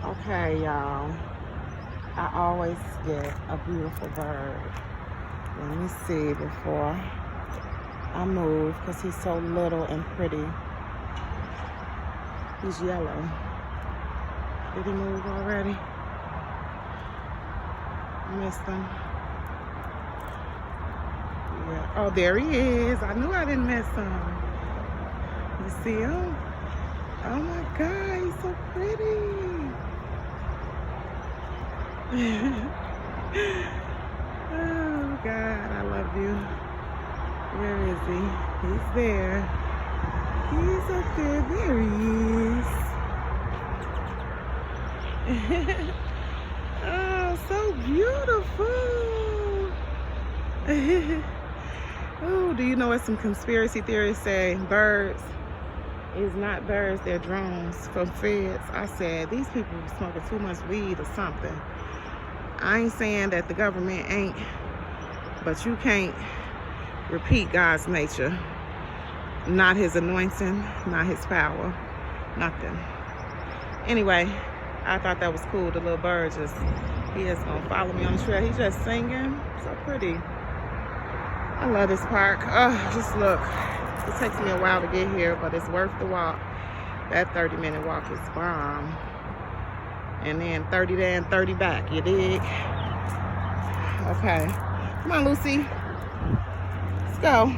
Okay, y'all. I always get a beautiful bird. Let me see before I move, because he's so little and pretty. He's yellow. Did he move already? Missed him. Yeah. Oh, there he is. I knew I didn't miss him. You see him? Oh my God, he's so pretty. Oh God, I love you. Where is he? He's there. He's up there. There he is. Oh, so beautiful. Oh, do you know what some conspiracy theorists say? Birds is not birds, they're drones from feds. I said, these people are smoking too much weed or something. I ain't saying that the government ain't, but you can't repeat God's nature. Not his anointing, not his power, nothing. Anyway, I thought that was cool. The little bird he is gonna follow me on the trail. He's just singing, so pretty. I love this park. Oh, just look. It takes me a while to get here, but it's worth the walk. That 30-minute walk is bomb. And then 30 there and 30 back, you dig? Okay. Come on, Lucy. Let's go.